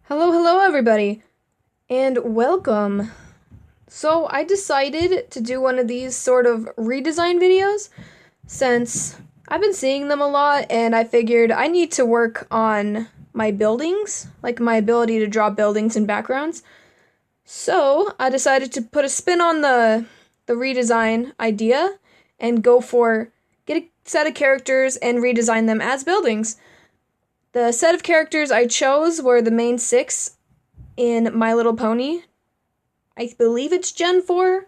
Hello, everybody, and welcome. So, I decided to do one of these sort of redesign videos since I've been seeing them a lot, and I figured I need to work on my buildings, like my ability to draw buildings and backgrounds. So, I decided to put a spin on the redesign idea and get a set of characters and redesign them as buildings. The set of characters I chose were the main six in My Little Pony. I believe it's Gen 4.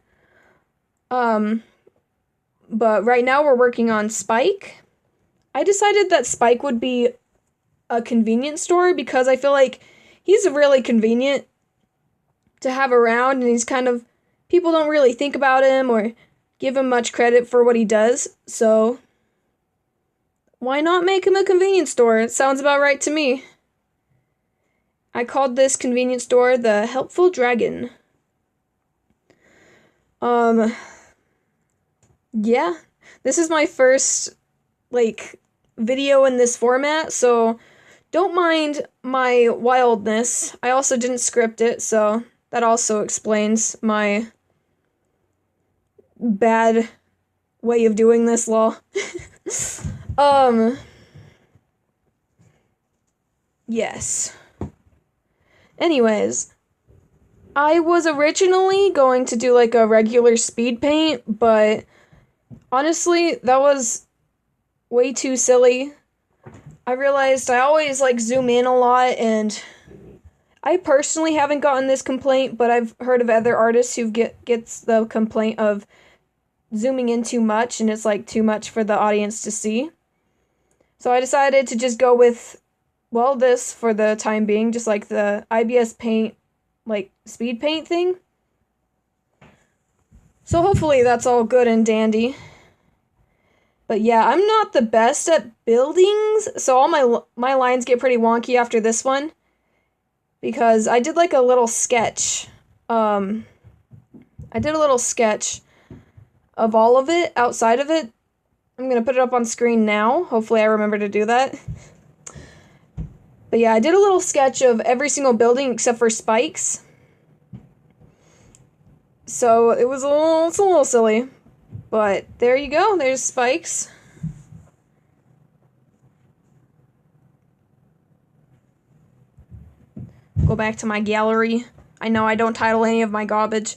Um, but right now we're working on Spike. I decided that Spike would be a convenience store because I feel like he's really convenient to have around, and people don't really think about him or give him much credit for what he does, so why not make him a convenience store? It sounds about right to me. I called this convenience store the Helpful Dragon. Yeah. This is my first, video in this format, so don't mind my wildness. I also didn't script it, so that also explains my bad way of doing this, lol. Yes. Anyways, I was originally going to do like a regular speed paint, but honestly, that was way too silly. I realized I always zoom in a lot, and I personally haven't gotten this complaint, but I've heard of other artists who gets the complaint of zooming in too much, and it's too much for the audience to see. So I decided to just go with, well, this for the time being, just like the IBS paint, speed paint thing. So hopefully that's all good and dandy. But yeah, I'm not the best at buildings, so all my lines get pretty wonky after this one, because I did a little sketch. I did a little sketch of all of it, outside of it. I'm gonna put it up on screen now. Hopefully I remember to do that. But yeah, I did a little sketch of every single building except for Spike's. So it's a little silly. But there you go, there's Spike's. Go back to my gallery. I know I don't title any of my garbage.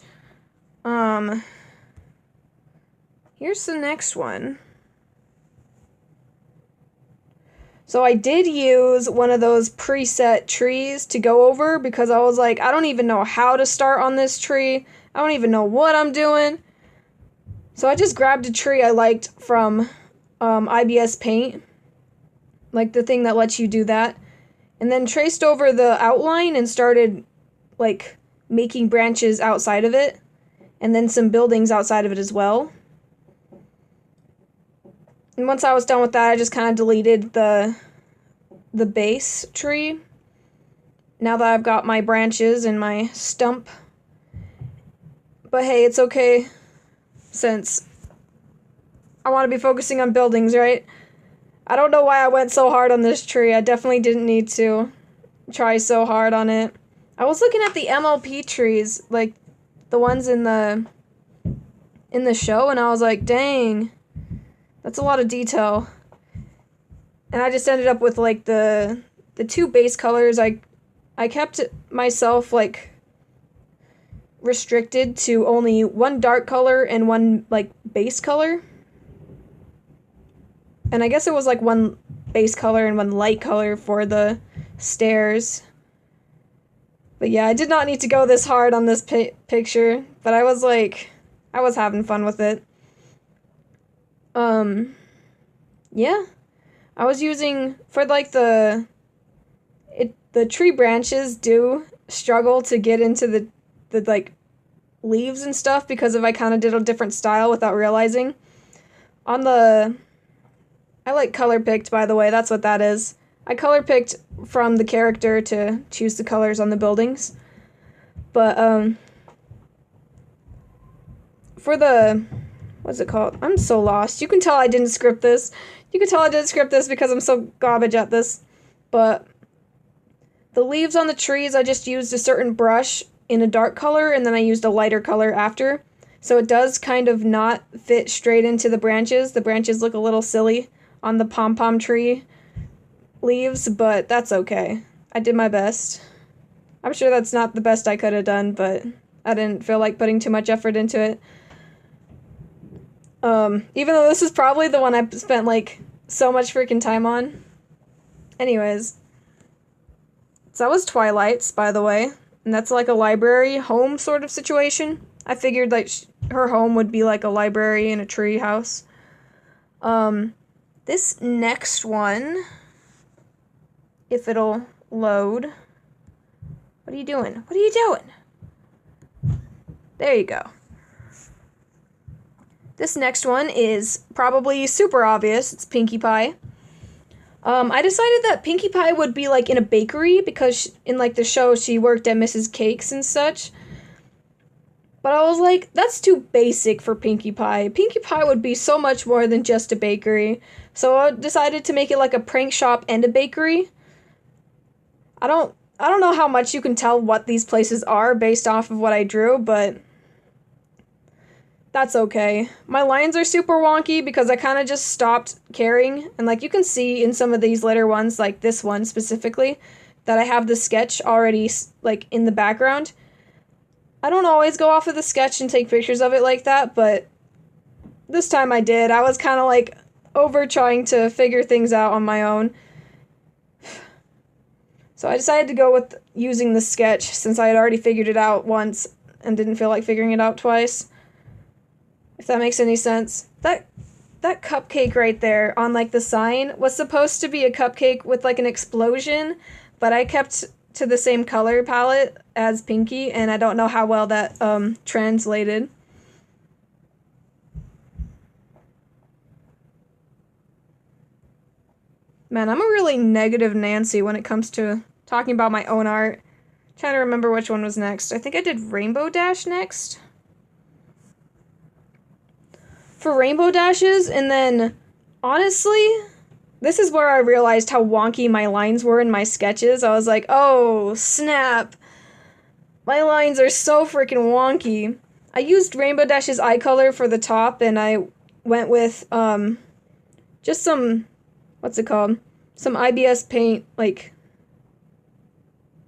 Here's the next one. So I did use one of those preset trees to go over because I was like, I don't even know how to start on this tree. I don't even know what I'm doing. So I just grabbed a tree I liked from IBS Paint, like the thing that lets you do that, and then traced over the outline and started making branches outside of it, and then some buildings outside of it as well. And once I was done with that, I just kind of deleted the base tree. Now that I've got my branches and my stump. But hey, it's okay, since I want to be focusing on buildings, right? I don't know why I went so hard on this tree. I definitely didn't need to try so hard on it. I was looking at the MLP trees, like the ones in the show, and I was like, dang, that's a lot of detail. And I just ended up with the two base colors. I kept myself restricted to only one dark color and one base color. And I guess it was one base color and one light color for the stairs. But yeah, I did not need to go this hard on this picture, but I was having fun with it. Yeah. I was using, for the tree branches do struggle to get into the leaves and stuff because I kind of did a different style without realizing. I color picked, by the way, that's what that is. I color picked from the character to choose the colors on the buildings. But, for the, what's it called? I'm so lost. You can tell I didn't script this. You can tell I didn't script this because I'm so garbage at this. But The leaves on the trees, I just used a certain brush in a dark color, and then I used a lighter color after. So it does kind of not fit straight into the branches. The branches look a little silly on the pom-pom tree leaves, but that's okay. I did my best. I'm sure that's not the best I could have done, but I didn't feel like putting too much effort into it. Even though this is probably the one I spent, like, so much freaking time on. Anyways. So that was Twilight's, by the way. And that's like a library home sort of situation. I figured, like, her home would be like a library in a tree house. This next one, if it'll load. What are you doing? What are you doing? There you go. This next one is probably super obvious. It's Pinkie Pie. I decided that Pinkie Pie would be, like, in a bakery because in, like, the show she worked at Mrs. Cakes and such. But I was like, that's too basic for Pinkie Pie. Pinkie Pie would be so much more than just a bakery. So I decided to make it like a prank shop and a bakery. I don't know how much you can tell what these places are based off of what I drew, but that's okay. My lines are super wonky because I kind of just stopped caring. And like you can see in some of these later ones, like this one specifically, that I have the sketch already like in the background. I don't always go off of the sketch and take pictures of it like that, but this time I did. I was kind of like over trying to figure things out on my own. So I decided to go with using the sketch since I had already figured it out once and didn't feel like figuring it out twice. If that makes any sense. That cupcake right there on like the sign was supposed to be a cupcake with like an explosion, but I kept to the same color palette as Pinkie, and I don't know how well that translated. Man, I'm a really negative Nancy when it comes to talking about my own art. I'm trying to remember which one was next. I think I did Rainbow Dash next. For Rainbow Dashes, and then, honestly, this is where I realized how wonky my lines were in my sketches. I was like, oh, snap. My lines are so freaking wonky. I used Rainbow Dash's eye color for the top, and I went with, just some, what's it called? Some IBS paint, like,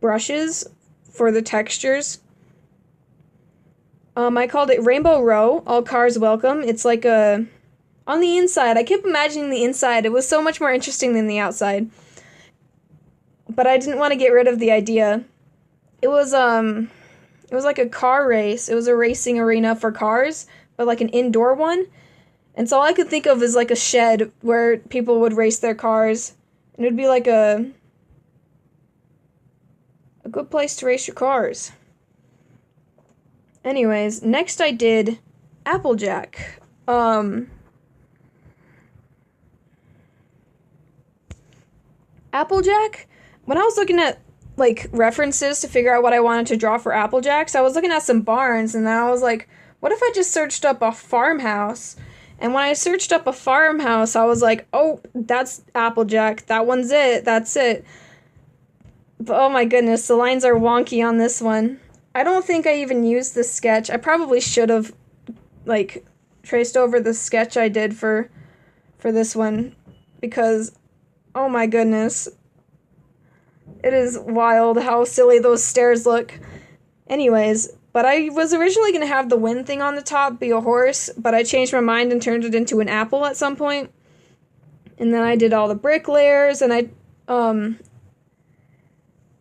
brushes for the textures. I called it Rainbow Row, All Cars Welcome. It's like a... On the inside, I kept imagining the inside. It was so much more interesting than the outside. But I didn't want to get rid of the idea. It was like a car race. It was a racing arena for cars, but like an indoor one. And so all I could think of is like a shed where people would race their cars. And it would be like a good place to race your cars. Anyways, next I did Applejack. Applejack? When I was looking at, like, references to figure out what I wanted to draw for Applejacks, I was looking at some barns, and then I was like, what if I just searched up a farmhouse? And when I searched up a farmhouse, I was like, oh, that's Applejack. That one's it. That's it. But, oh my goodness, the lines are wonky on this one. I don't think I even used the sketch. I probably should have, like, traced over the sketch I did for this one, because, oh my goodness, it is wild how silly those stairs look. Anyways, but I was originally going to have the wind thing on the top be a horse, but I changed my mind and turned it into an apple at some point. And then I did all the brick layers, and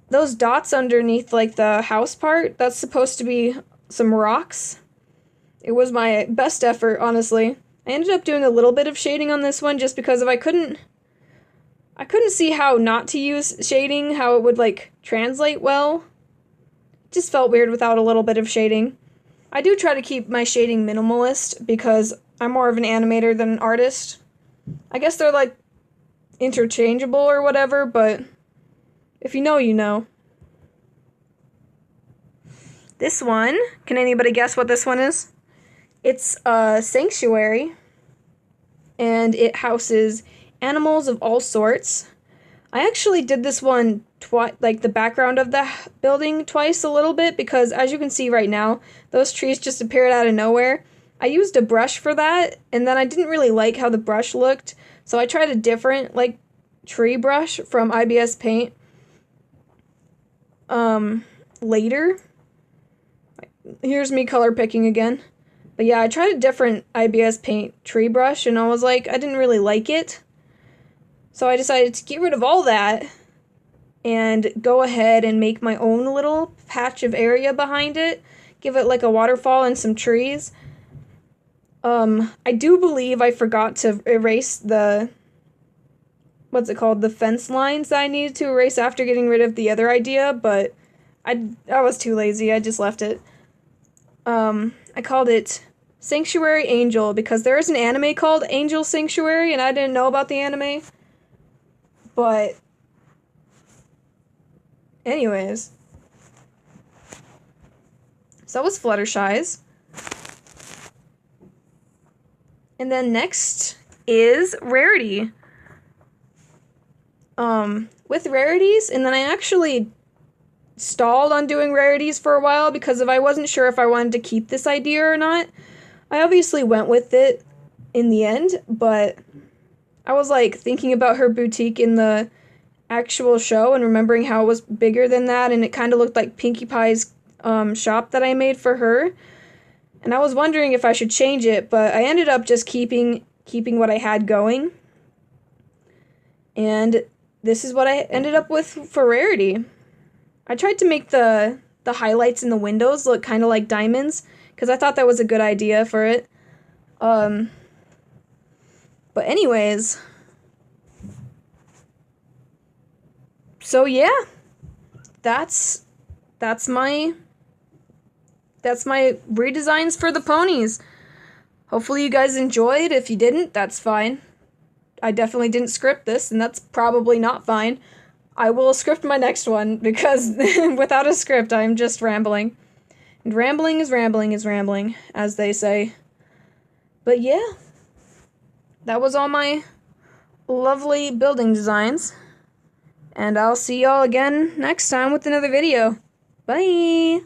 those dots underneath, like, the house part, that's supposed to be some rocks. It was my best effort, honestly. I ended up doing a little bit of shading on this one just because if I couldn't see how not to use shading, how it would, like, translate well. It just felt weird without a little bit of shading. I do try to keep my shading minimalist because I'm more of an animator than an artist. I guess they're, like, interchangeable or whatever, but if you know, you know. This one, can anybody guess what this one is? It's a sanctuary, and it houses animals of all sorts. I actually did this one twice, like the background of the building twice a little bit, because as you can see right now, those trees just appeared out of nowhere. I used a brush for that, and then I didn't really like how the brush looked, so I tried a different, like, tree brush from IBS Paint, later. Here's me color picking again. But yeah, I tried a different IBS Paint tree brush, and I was like, I didn't really like it. So I decided to get rid of all that and go ahead and make my own little patch of area behind it. Give it like a waterfall and some trees. I do believe I forgot to erase the, what's it called, the fence lines that I needed to erase after getting rid of the other idea, but I was too lazy, I just left it. I called it Sanctuary Angel because there is an anime called Angel Sanctuary, and I didn't know about the anime. But anyways, so that was Fluttershy's. And then next is Rarity. With Rarities, and then I actually stalled on doing Rarities for a while because I wasn't sure if I wanted to keep this idea or not. I obviously went with it in the end, but I was like thinking about her boutique in the actual show and remembering how it was bigger than that, and it kind of looked like Pinkie Pie's shop that I made for her. And I was wondering if I should change it, but I ended up just keeping what I had going. And this is what I ended up with for Rarity. I tried to make the highlights in the windows look kind of like diamonds, because I thought that was a good idea for it. But anyways, so yeah, that's my redesigns for the ponies. Hopefully you guys enjoyed. If you didn't, that's fine. I definitely didn't script this, and that's probably not fine. I will script my next one, because without a script, I'm just rambling. And rambling is rambling, as they say. But yeah, that was all my lovely building designs. And I'll see y'all again next time with another video. Bye!